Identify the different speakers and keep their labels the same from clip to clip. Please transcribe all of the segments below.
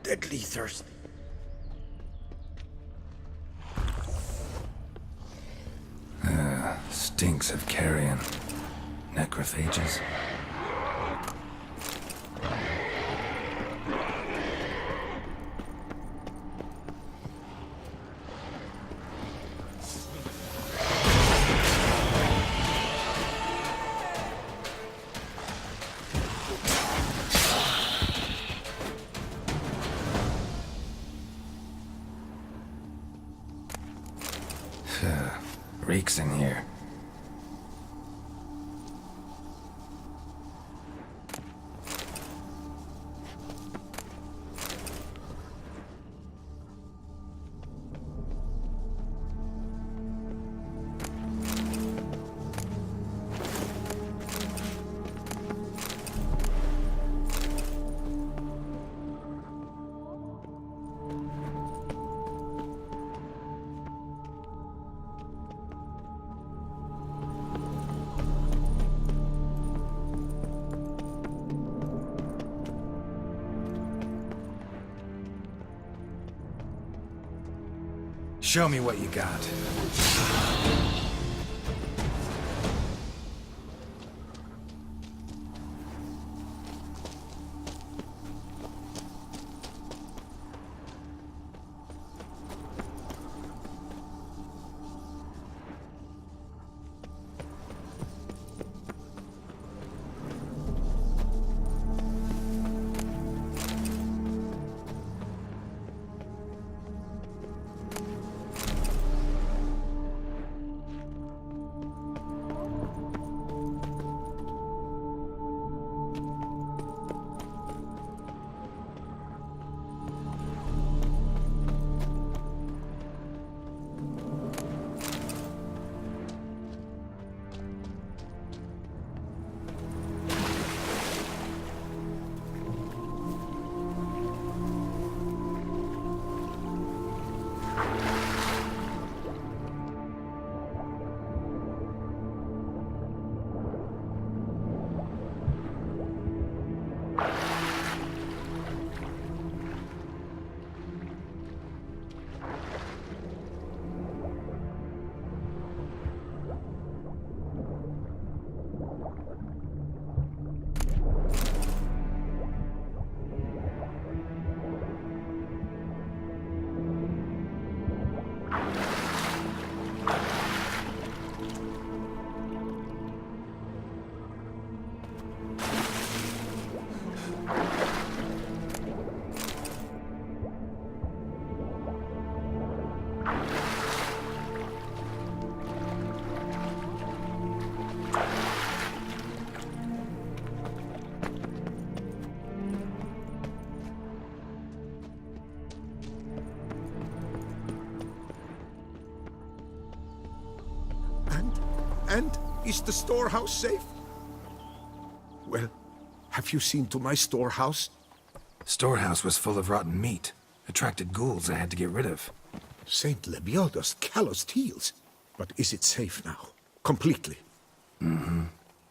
Speaker 1: deadly thirsty.
Speaker 2: Stinks of carrion. Necrophages. Reeks in here.
Speaker 1: Show me what you got.
Speaker 3: And is the storehouse safe? Well, have you seen to my storehouse?
Speaker 2: Storehouse was full of rotten meat. Attracted ghouls I had to get rid of.
Speaker 3: Saint Lebioda's calloused heels. But is it safe now? Completely?
Speaker 2: Mm-hmm.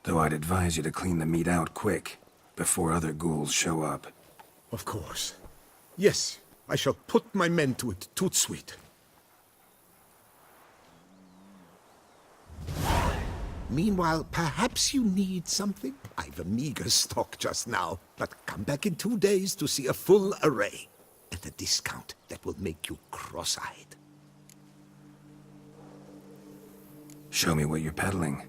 Speaker 2: Though I'd advise you to clean the meat out quick, before other ghouls show up.
Speaker 3: Of course. Yes, I shall put my men to it, tout sweet. Meanwhile, perhaps you need something? I've a meager stock just now, but come back in 2 days to see a full array. At a discount that will make you cross-eyed.
Speaker 2: Show me what you're peddling.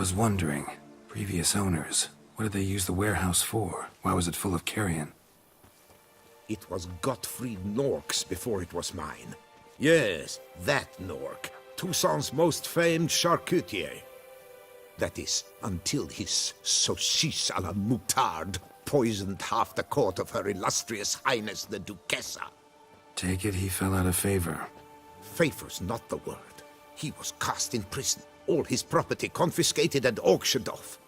Speaker 2: Was wondering, previous owners, what did they use the warehouse for? Why was it full of carrion?
Speaker 3: It was Gottfried Nork's before it was mine. Yes, that Nork, Toussaint's most famed charcutier. That is, until his saucisse à la moutarde poisoned half the court of Her Illustrious Highness the Duchessa.
Speaker 2: Take it he fell out of favor.
Speaker 3: Favor's not the word. He was cast in prison, all his property confiscated and auctioned off.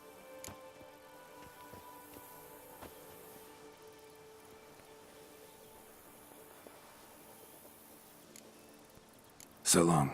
Speaker 2: So long.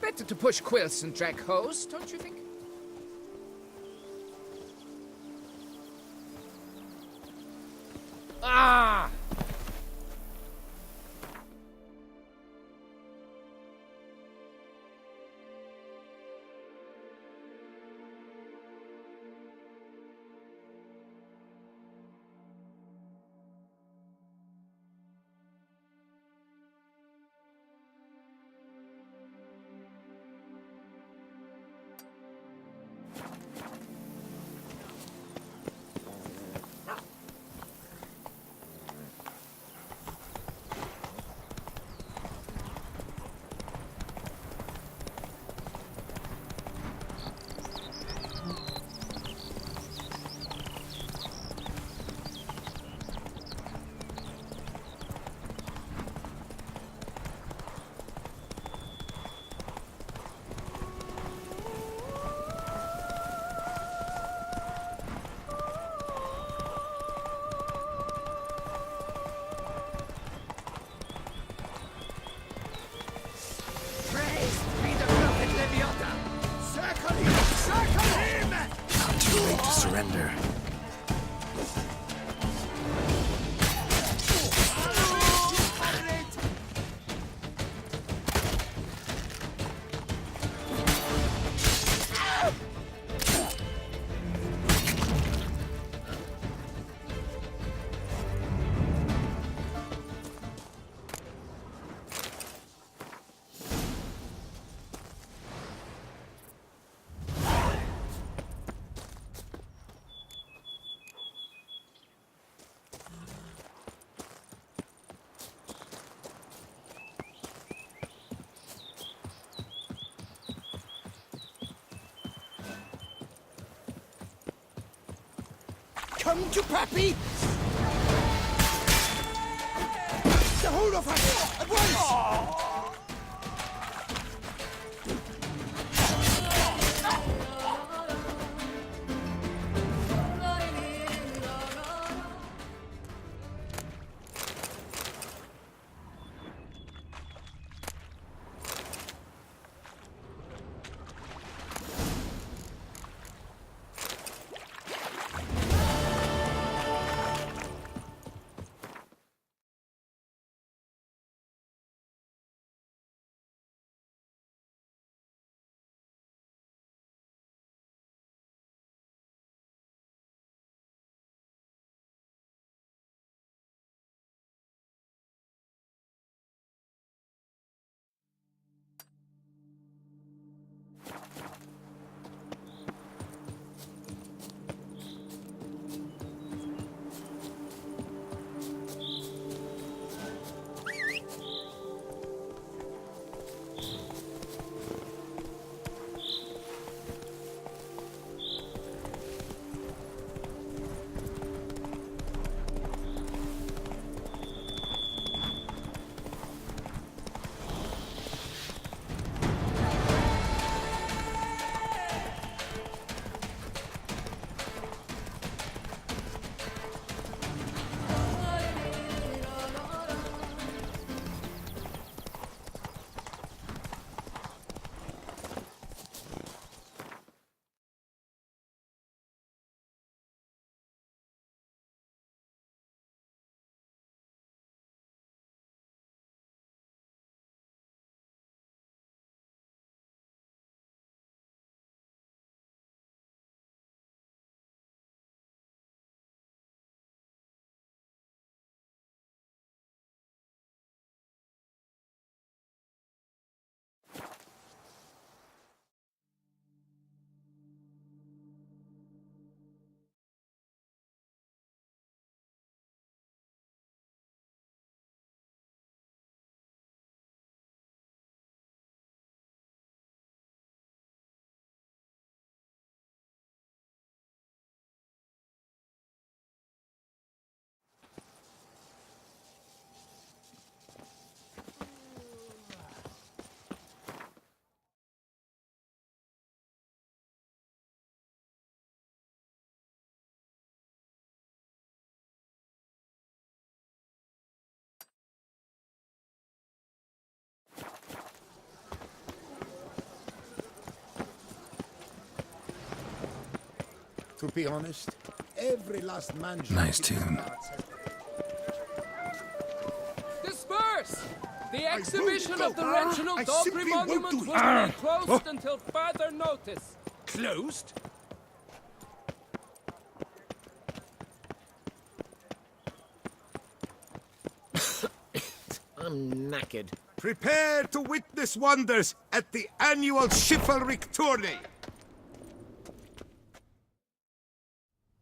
Speaker 4: Better to push quilts and drag hose, don't you think? Ah!
Speaker 2: Too late to surrender.
Speaker 3: Come to Pappy! The whole of us! At once! To be honest, every last man...
Speaker 2: Nice tune.
Speaker 4: Disperse! The exhibition of the
Speaker 3: go.
Speaker 4: Reginald
Speaker 3: I
Speaker 4: Dogry
Speaker 3: simply won't
Speaker 4: Monument
Speaker 3: do
Speaker 4: will
Speaker 3: it.
Speaker 4: remain closed until further notice.
Speaker 1: Closed?
Speaker 5: I'm knackered.
Speaker 3: Prepare to witness wonders at the annual chivalric tourney.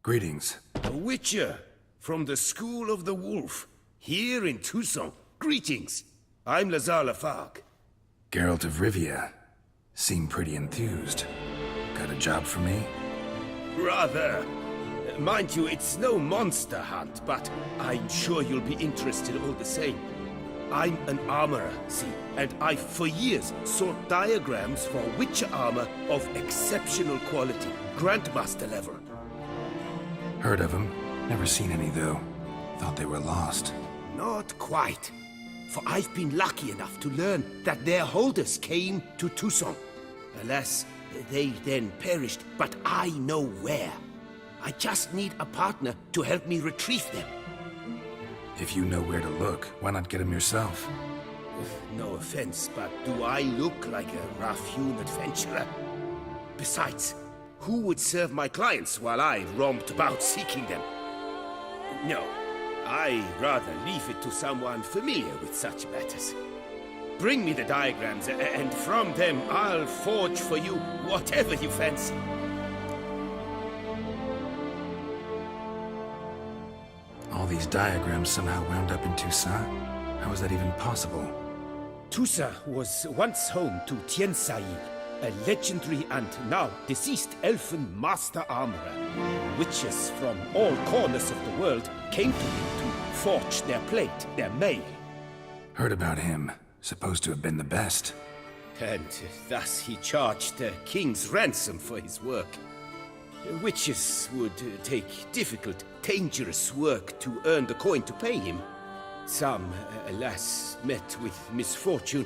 Speaker 2: Greetings.
Speaker 6: A Witcher from the School of the Wolf, here in Tucson. Greetings. I'm Lazar Lafargue.
Speaker 2: Geralt of Rivia. Seem pretty enthused. Got a job for me?
Speaker 6: Rather. Mind you, it's no monster hunt, but I'm sure you'll be interested all the same. I'm an armorer, see, and I've for years sought diagrams for Witcher armor of exceptional quality, Grandmaster level.
Speaker 2: Heard of them. Never seen any, though. Thought they were lost.
Speaker 6: Not quite. For I've been lucky enough to learn that their holders came to Tucson. Alas, they then perished, but I know where. I just need a partner to help me retrieve them.
Speaker 2: If you know where to look, why not get them yourself?
Speaker 6: No offense, but do I look like a rough-hewn adventurer? Besides, who would serve my clients while I romped about seeking them? No, I rather leave it to someone familiar with such matters. Bring me the diagrams, and from them I'll forge for you whatever you fancy.
Speaker 2: All these diagrams somehow wound up in Toussaint? How is that even possible?
Speaker 6: Toussaint was once home to Tiensail, a legendary and now deceased elfin master armorer. Witches from all corners of the world came to him to forge their plate, their mail.
Speaker 2: Heard about him. Supposed to have been the best.
Speaker 6: And thus he charged the king's ransom for his work. Witches would take difficult, dangerous work to earn the coin to pay him. Some, alas, met with misfortune,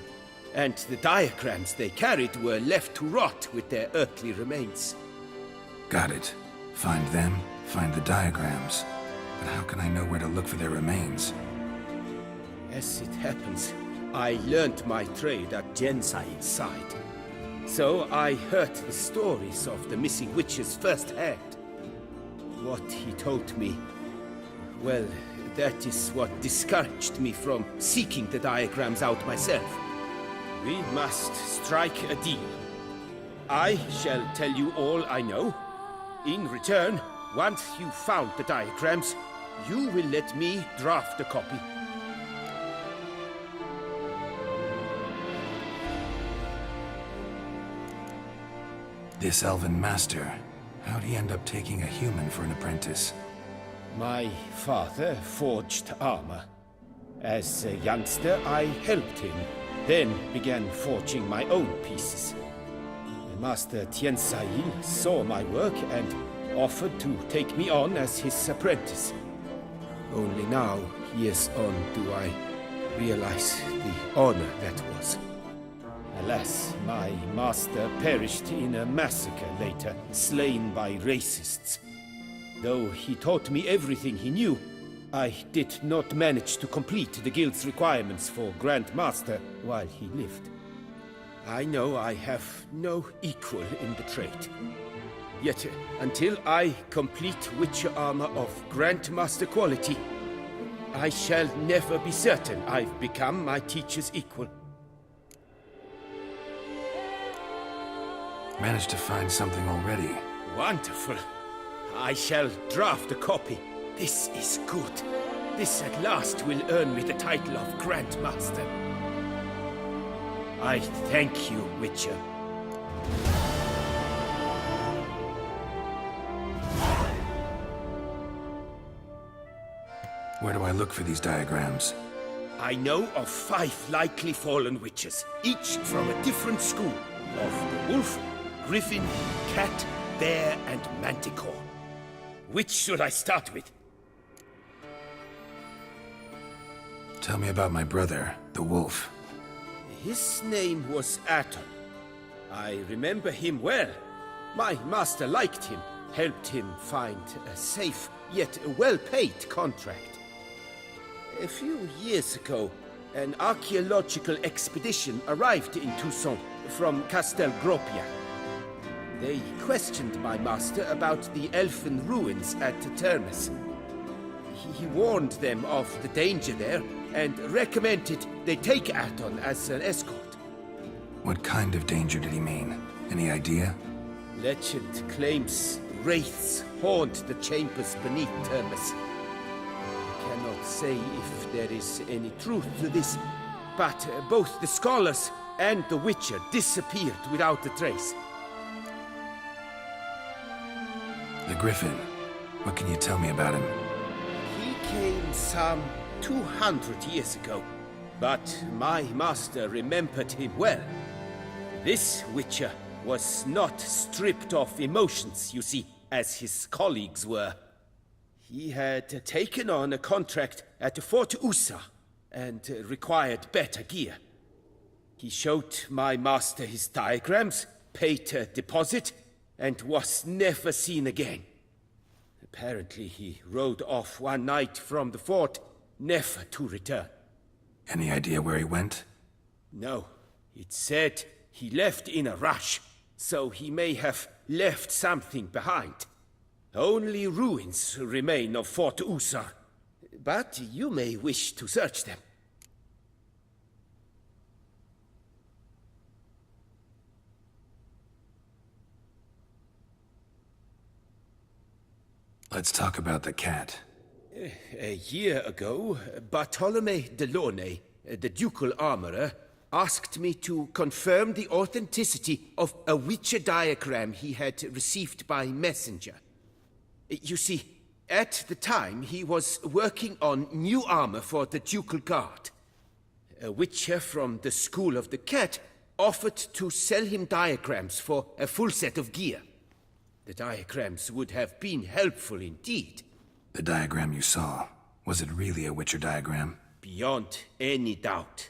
Speaker 6: and the diagrams they carried were left to rot with their earthly remains.
Speaker 2: Got it. Find them, find the diagrams. But how can I know where to look for their remains?
Speaker 6: As it happens, I learned my trade at Jensail's side. So I heard the stories of the missing witches firsthand. What he told me, well, that is what discouraged me from seeking the diagrams out myself. We must strike a deal. I shall tell you all I know. In return, once you've found the diagrams, you will let me draft a copy.
Speaker 2: This elven master, how'd he end up taking a human for an apprentice?
Speaker 6: My father forged armor. As a youngster, I helped him, then began forging my own pieces. Master Tiensail saw my work and offered to take me on as his apprentice. Only now, years on, do I realize the honor that was. Alas, my master perished in a massacre later, slain by racists. Though he taught me everything he knew, I did not manage to complete the guild's requirements for Grand Master while he lived. I know I have no equal in the trade. Yet, until I complete Witcher armor of Grandmaster quality, I shall never be certain I've become my teacher's equal.
Speaker 2: Managed to find something already.
Speaker 6: Wonderful. I shall draft a copy. This is good. This at last will earn me the title of Grandmaster. I thank you, Witcher.
Speaker 2: Where do I look for these diagrams?
Speaker 6: I know of 5 likely fallen witches, each from a different school of the wolf, griffin, cat, bear, and manticore. Which should I start with?
Speaker 2: Tell me about my brother, the wolf.
Speaker 6: His name was Aton. I remember him well. My master liked him, helped him find a safe yet well-paid contract. A few years ago, an archaeological expedition arrived in Toussaint from Castel Gropia. They questioned my master about the elfin ruins at Termes. He warned them of the danger there and recommended they take Aton as an escort.
Speaker 2: What kind of danger did he mean? Any idea?
Speaker 6: Legend claims wraiths haunt the chambers beneath Termes. I cannot say if there is any truth to this, but both the scholars and the Witcher disappeared without a trace.
Speaker 2: The Griffin. What can you tell me about him?
Speaker 6: He came some 200 years ago, but my master remembered him well. This Witcher was not stripped of emotions, you see, as his colleagues were. He had taken on a contract at Fort Usa and required better gear. He showed my master his diagrams, paid a deposit, and was never seen again. Apparently he rode off one night from the fort, never to return.
Speaker 2: Any idea where he went?
Speaker 6: No, it said he left in a rush, so he may have left something behind. Only ruins remain of Fort Usar, but you may wish to search them.
Speaker 2: Let's talk about the cat.
Speaker 6: A year ago, Bartolome Delaunay, the ducal armorer, asked me to confirm the authenticity of a Witcher diagram he had received by messenger. You see, at the time he was working on new armor for the ducal guard. A Witcher from the School of the Cat offered to sell him diagrams for a full set of gear. The diagrams would have been helpful indeed.
Speaker 2: The diagram you saw, was it really a Witcher diagram?
Speaker 6: Beyond any doubt.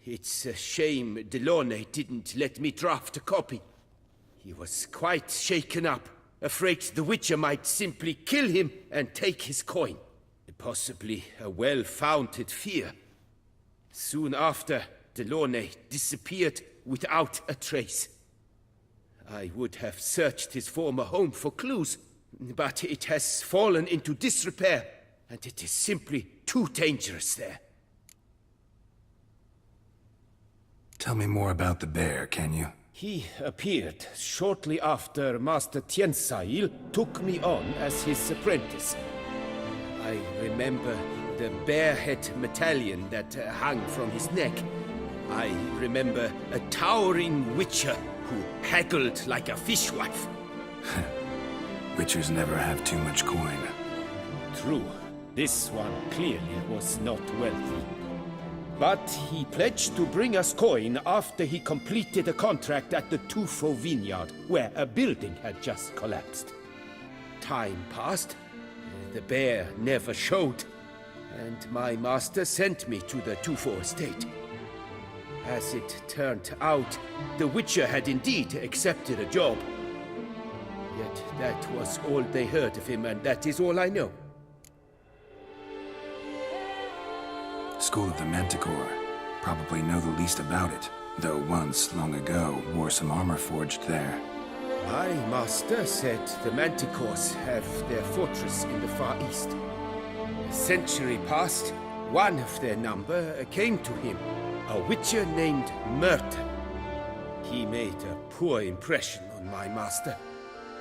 Speaker 6: It's a shame Delaunay didn't let me draft a copy. He was quite shaken up, afraid the Witcher might simply kill him and take his coin. Possibly a well-founded fear. Soon after, Delaunay disappeared without a trace. I would have searched his former home for clues, but it has fallen into disrepair, and it is simply too dangerous there.
Speaker 2: Tell me more about the bear, can you?
Speaker 6: He appeared shortly after Master Tiensail took me on as his apprentice. I remember the bear-head medallion that hung from his neck. I remember a towering Witcher who haggled like a fishwife.
Speaker 2: Witchers never have too much coin.
Speaker 6: True, this one clearly was not wealthy. But he pledged to bring us coin after he completed a contract at the Tufo vineyard, where a building had just collapsed. Time passed, the bear never showed, and my master sent me to the Tufo estate. As it turned out, the Witcher had indeed accepted a job. Yet that was all they heard of him, and that is all I know.
Speaker 2: School of the Manticore. Probably know the least about it, though once, long ago, wore some armor forged there.
Speaker 6: My master said the Manticores have their fortress in the Far East. A century past, one of their number came to him, a Witcher named Merton. He made a poor impression on my master.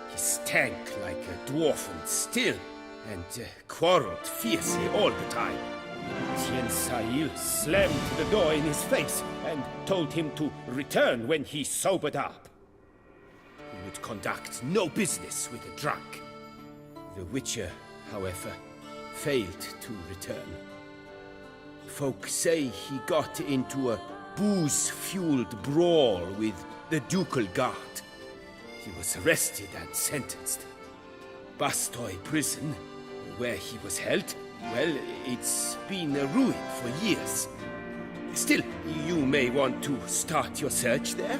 Speaker 6: He stank like a dwarfen still, and quarreled fiercely all the time. Tiensail slammed the door in his face and told him to return when he sobered up. He would conduct no business with a drunk. The Witcher, however, failed to return. Folk say he got into a booze-fueled brawl with the ducal guard. He was arrested and sentenced. Bastoy prison, where he was held, well, it's been a ruin for years. Still, you may want to start your search there.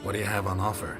Speaker 1: What do you have on offer?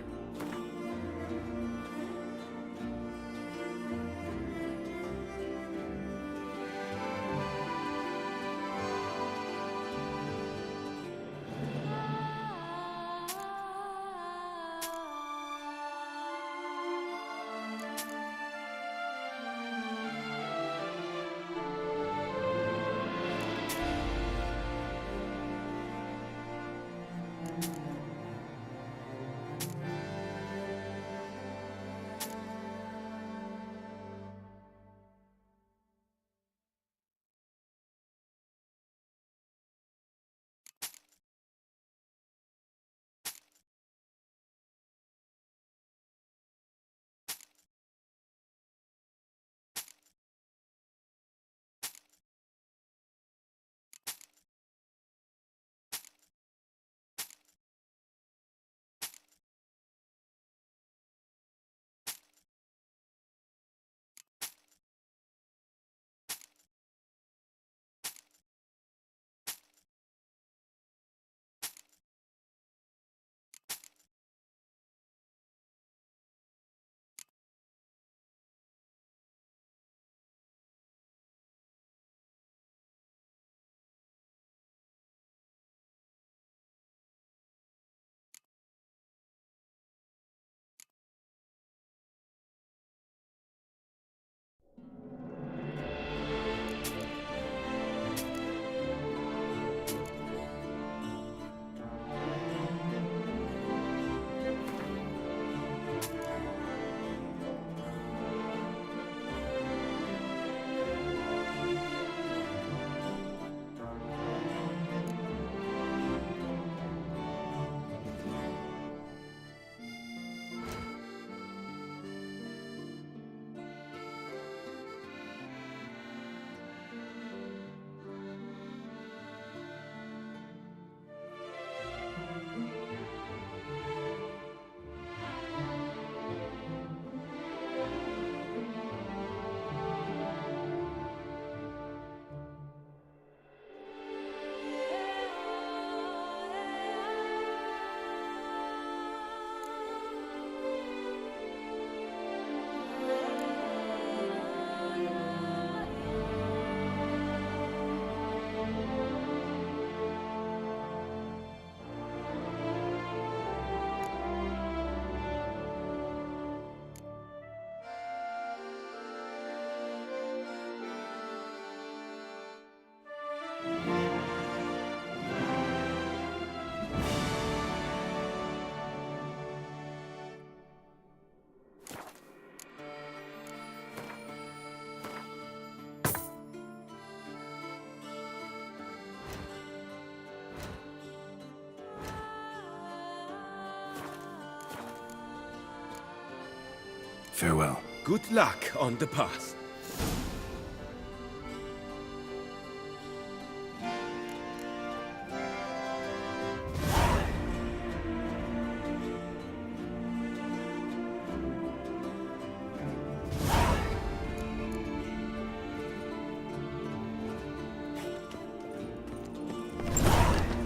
Speaker 2: Farewell.
Speaker 6: Good luck on the path.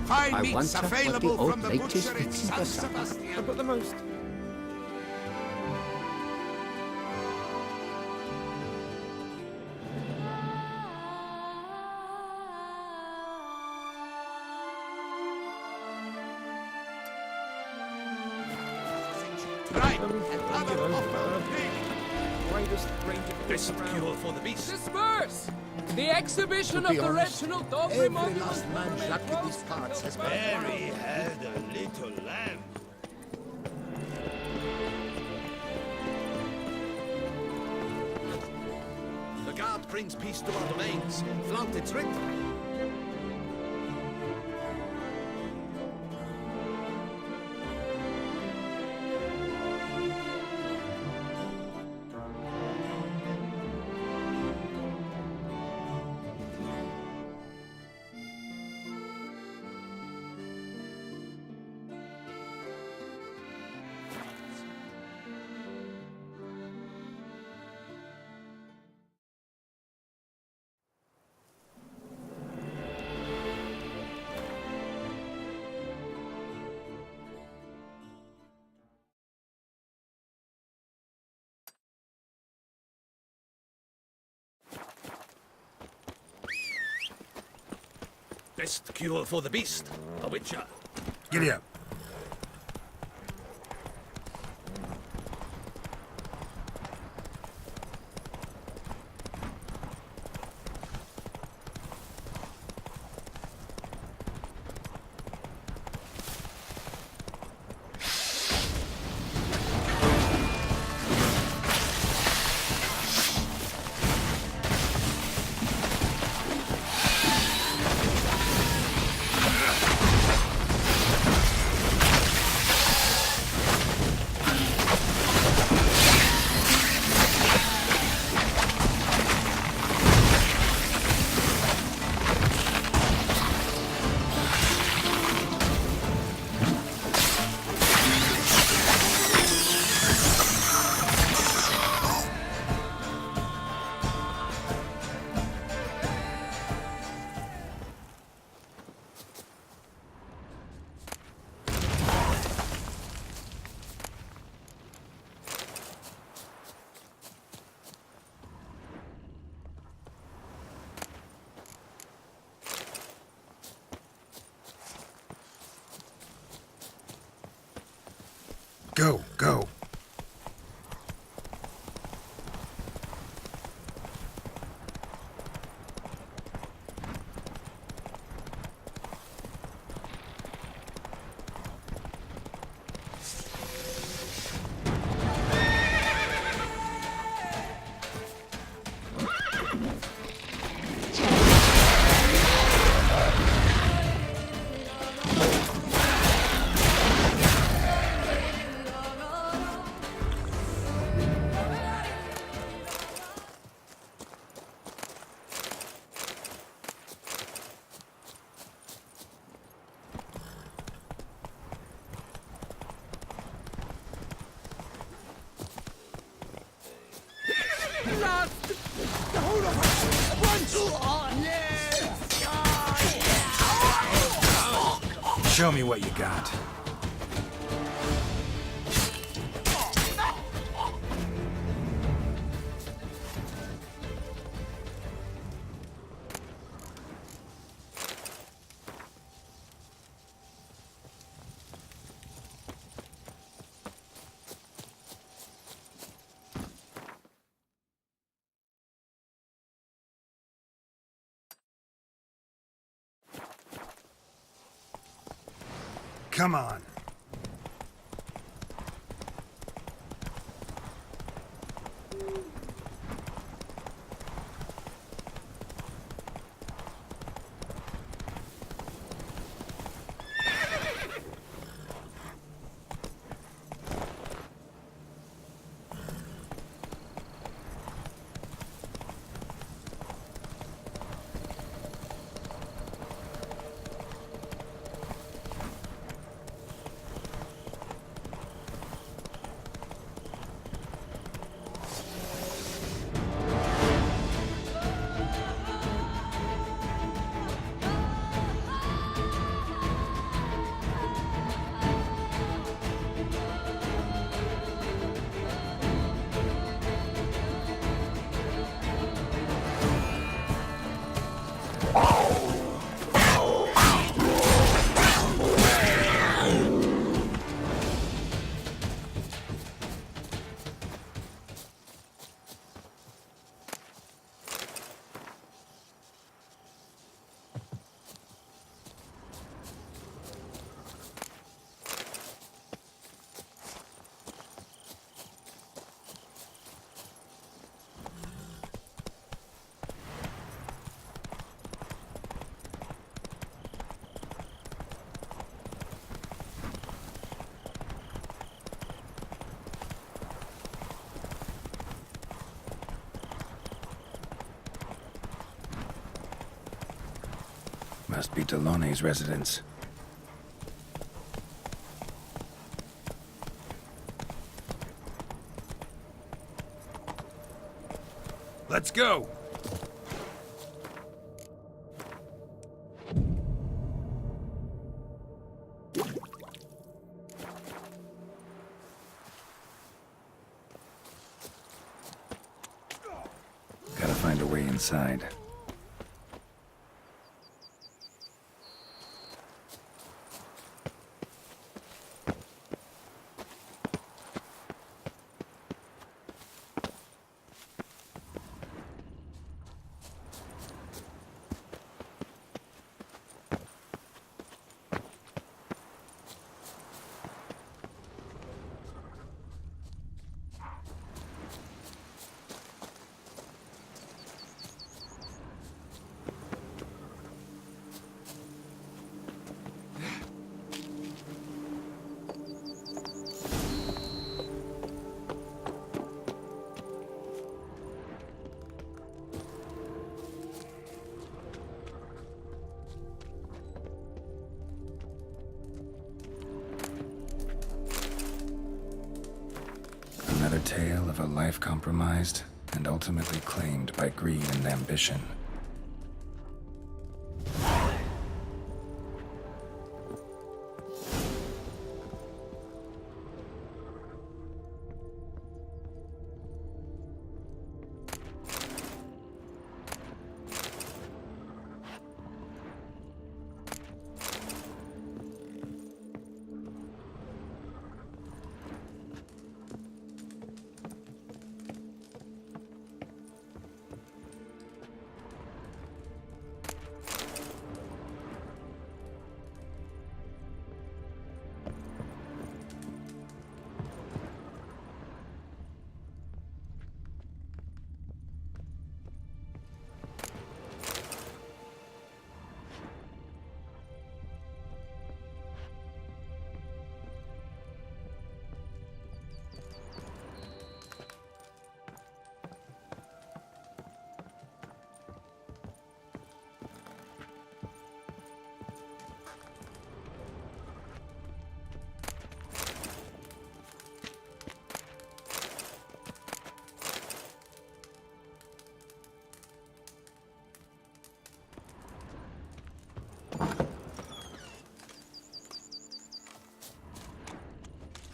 Speaker 3: Fine
Speaker 5: I
Speaker 3: meats
Speaker 5: wonder what the
Speaker 3: available
Speaker 5: old
Speaker 3: from the
Speaker 5: ladies
Speaker 3: butcher in
Speaker 5: eat
Speaker 3: San
Speaker 5: for supper.
Speaker 3: Sebastian.
Speaker 6: I've got the most.
Speaker 3: Right, another offer.
Speaker 6: Widest range of
Speaker 3: This cure for the beast.
Speaker 4: Disperse! The exhibition
Speaker 3: To
Speaker 4: of
Speaker 3: be
Speaker 4: the
Speaker 3: honest,
Speaker 4: Reginald Doggery
Speaker 3: every
Speaker 4: monument
Speaker 3: last man
Speaker 4: will be
Speaker 3: Jacques in these
Speaker 4: closed
Speaker 3: parts has
Speaker 4: until
Speaker 3: been
Speaker 4: further notice.
Speaker 7: had a little lamb.
Speaker 3: The guard brings peace to our domains. Flaunt its writ.
Speaker 7: Best cure for the beast, a witcher.
Speaker 1: Giddy up. Go, go. Show me what you got. Come on.
Speaker 2: Must be Delaune's residence.
Speaker 1: Let's go.
Speaker 2: Gotta find a way inside. tale of a life compromised and ultimately claimed by greed and ambition.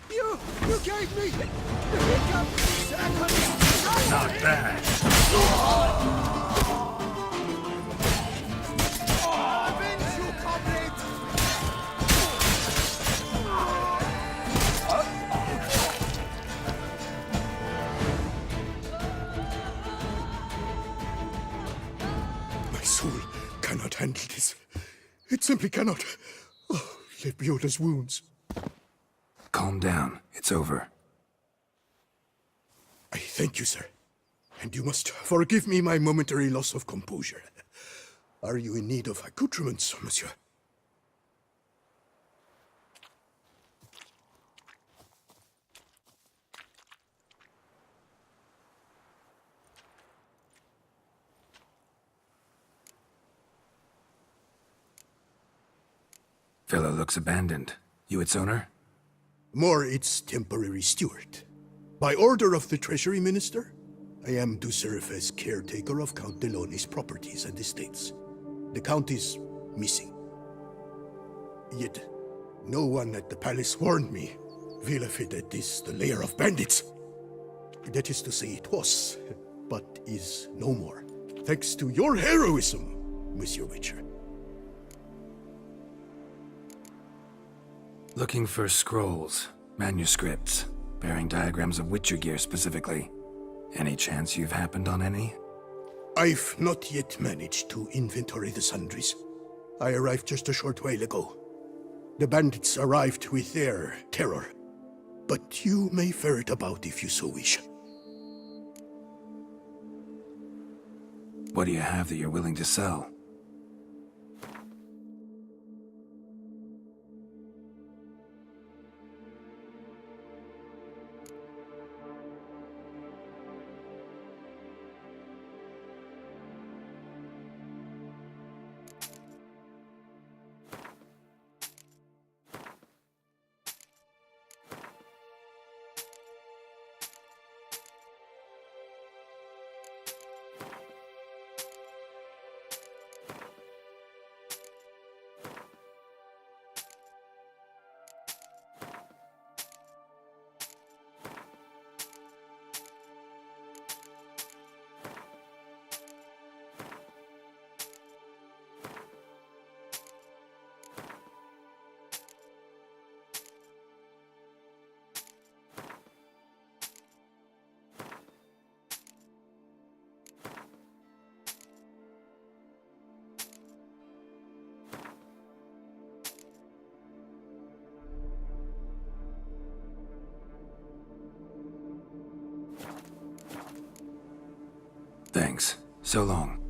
Speaker 3: You gave me the hiccup second.
Speaker 1: Not bad.
Speaker 3: Avenge you, comrade!
Speaker 5: My soul cannot handle this. It simply cannot. Oh, Lebioda's wounds.
Speaker 2: Calm down. It's over.
Speaker 5: I thank you, sir. And you must forgive me my momentary loss of composure. Are you in need of accoutrements, monsieur?
Speaker 2: Villa looks abandoned. You its owner?
Speaker 5: More its temporary steward. By order of the Treasury Minister, I am to serve as caretaker of Count Deloni's properties and estates. The Count is missing. Yet, no one at the palace warned me. Villafedet is the lair of bandits. That is to say, it was, but is no more. Thanks to your heroism, Monsieur Witcher.
Speaker 2: Looking for scrolls, manuscripts, bearing diagrams of Witcher gear specifically. Any chance you've happened on any?
Speaker 5: I've not yet managed to inventory the sundries. I arrived just a short while ago. The bandits arrived with their terror. But you may ferret about if you so wish.
Speaker 2: What do you have that you're willing to sell? Thanks. So long.